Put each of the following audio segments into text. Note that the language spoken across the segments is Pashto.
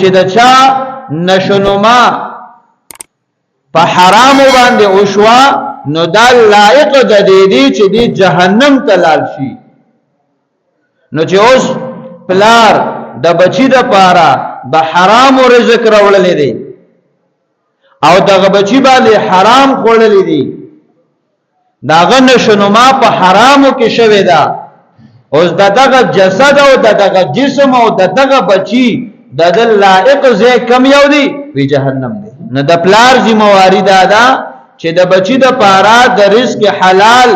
چې د چا نشونما په حرام باندې اوشوا نو دا لایق د دې چې دی جهنم ته لاړ شي. نو چې اوس پلار د بچی د پاره د حرام رزق راوړلې دی او دغه بچی باندې حرام خوړلې دي، داغه نشونما په حرامو کې شوی دا، اوس دغه جسد او دغه جسم او دغه بچی د لایق زې کم یو دی وی جهنم دی. نه د پلار ذمہواری دا چې د بچی د پاره د رزق حلال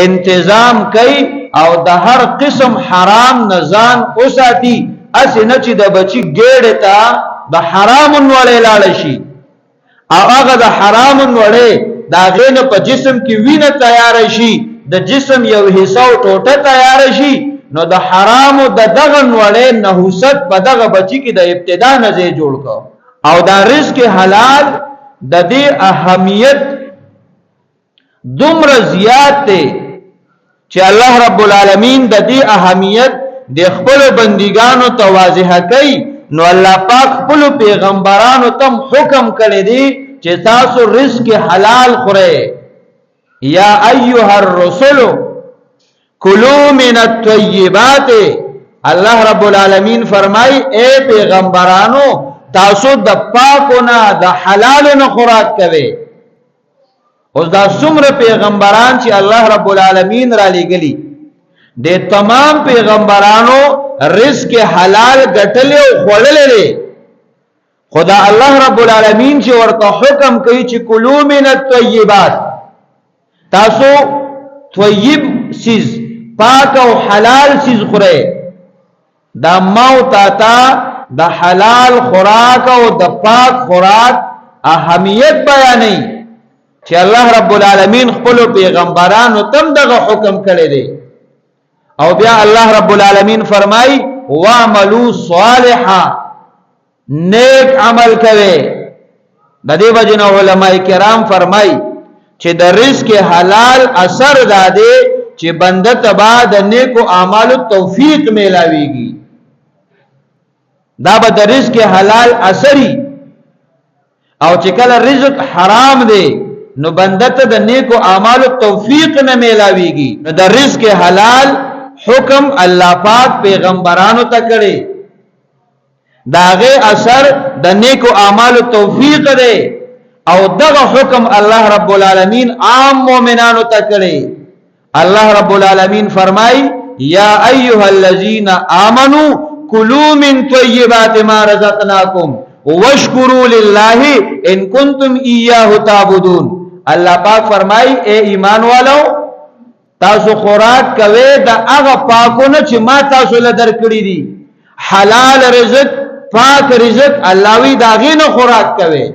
انتظام کوي او د هر قسم حرام نزان اوساتی، اسنه چې د بچی ګېړه تا د حرام وړې لاړ شي او هغه د حرام وړې دا غینه په جسم کې وینه تیار شي، د جسم یو حصہ او ټوټه تیار شي، نو د حرام او د دغه وړې نحوست په دغه بچی کې د ابتدا نه جوړ کو. او دا رزق حلال د دې اهمیت دومره زیات دی چې الله رب العالمین د دې اهمیت د خپل بندګانو ته واضح کوي. نو الله پاک خپل پیغمبرانو ته حکم کړی دی چې تاسو رزق حلال خورئ. یا ایها الرسل کلوا من الطیبات، الله رب العالمین فرمای اے پیغمبرانو تاسو د پاکو نه د حلالو نه خوراک کوئ. اوس دا څومره پیغمبران چې الله رب العالمین را لېږلي د تمام پیغمبرانو رزق حلال ګټلې او خوړلې دي، خدا الله رب العالمین چې ورته حکم کوي چې کلوا من الطیبات، تاسو طیب سیز پاک او حلال سیز خورئ. دا موت آتا د حلال خوراک او د پاک خوراک اهمیت بیانوي چې الله رب العالمین خپل پیغمبرانو تم دغه حکم کړی دی. او بیا الله رب العالمین فرمای واعملوا صالحا، نیک عمل کوي. د دې وجنه علماء کرام فرمای چې د رزق حلال اثر داده چې بنده تبا د نیکو اعمالو توفیق میلاویږي، دا به د رزق حلال اثري. او چې کله رزق حرام دی نو بنده ته د نیکو اعمالو توفیق نه میلاویږي. نو د رزق حلال حکم الله پاک پیغمبرانو ته کړي، داغه اثر د نیکو اعمالو توفیق دی او دغه حکم الله رب العالمین عام مؤمنانو ته کړي. الله رب العالمین فرمای یا ایها الذین آمنوا کلوا من طیبات ما رزقناکم واشکروا لله ان کنتم ایاه تعبدون. الله پاک فرمای اے ایمان والو تاسو خوراک کوئ د هغه پاکونه چې ما تاسو له درکړي دي، حلال رزق پاک رزق الله وی داغه نه خوراک کوئ.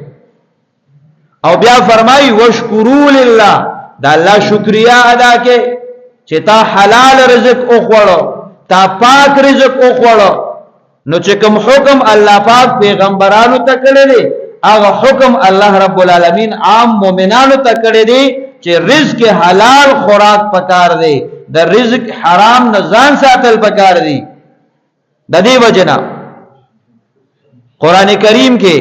او بیا فرمای واشکروا لله، دا الله شکریا ادا کې چې تا حلال رزق او خوړو، تا پاک رزق او خوړو. نو چې کوم حکم الله پاک پیغمبرانو ته کړی دی هغه حکم الله رب العالمین عام مؤمنانو ته کړی دی چې رزق حلال خوراک پکار دی، د رزق حرام نه ځان ساتل پکار دی. د دې وجنا قران کریم کې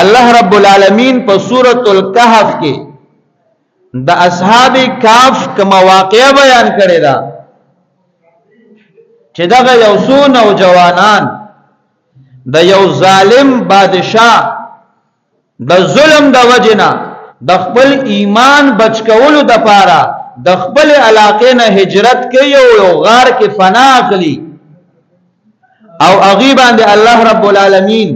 الله رب العالمین په سورۃ الکهف کې د اصحاب کهف کوم واقعه بیان کړی دا چې دغه یو څو نوجوانان د یو ظالم بادشاہ د ظلم د وجنا د خپل ایمان بچکولو د پاره د خپل علاقې نه هجرت کوي او غار کې فنا اخلي او اغي باندې الله رب العالمین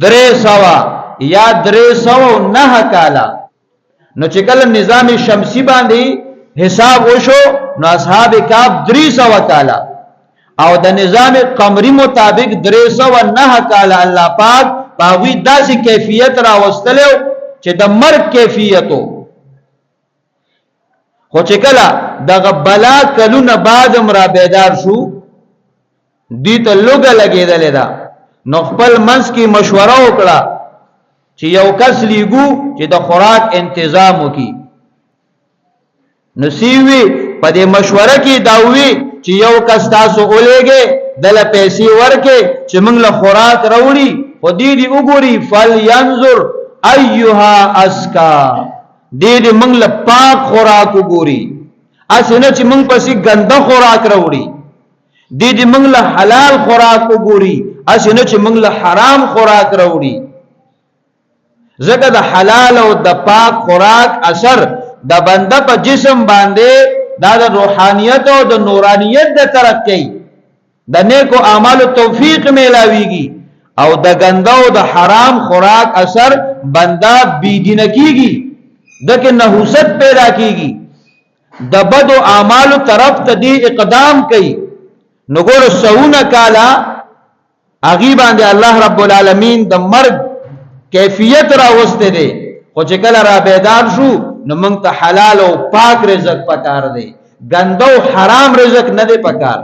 300 یا 309 کالا. نو چې کله نظام شمسی باندې حساب وشو نو اصحاب کهف 300 کالا او د نظام قمری مطابق 309 کالا الله پاک باوی داسې کیفیت را وستلو چې د مرګ کیفیتو. خو چې کله دغه بلا کلونه بعدم را بیدار شو دې ته لوګه لګېدلې ده، نو خپل منځ کې مشوره وکړه چې یو کس لیګو چې د خوراک تنظیم وکړي. نو سیوی په دې مشوره کې داوی چې یو کس تاسو اولېږي دل پیسې ورکې چې موږ له خوراک راوړي خو دې وګوري فلینظر ایها اسکا دې موږ له پاک خوراک وګوري اسنه چې موږ پسې ګنده خوراک راوړي دې موږ له حلال خوراک وګوري اسنه چې موږ له حرام خوراک راوړي زکه د حلال او د پاک خوراک اثر د بنده په جسم باندې دا د روحانیت او د نورانیت د ترقی د نیکو اعمالو توفیق میلاویږي او د ګنده او د حرام خوراک اثر بنده بيدینه کیږي دغه نحوست پیدا کیږي د بدو اعمالو طرف ته دی اقدام کوي نو ګور سونه کالا اغي باندې الله رب العالمین د مرګ کیفیت راوسته دي خو چې کله را بیدار شو نو موږ ته حلال او پاک رزق پکار دی ګنده او حرام رزق نه دی پکار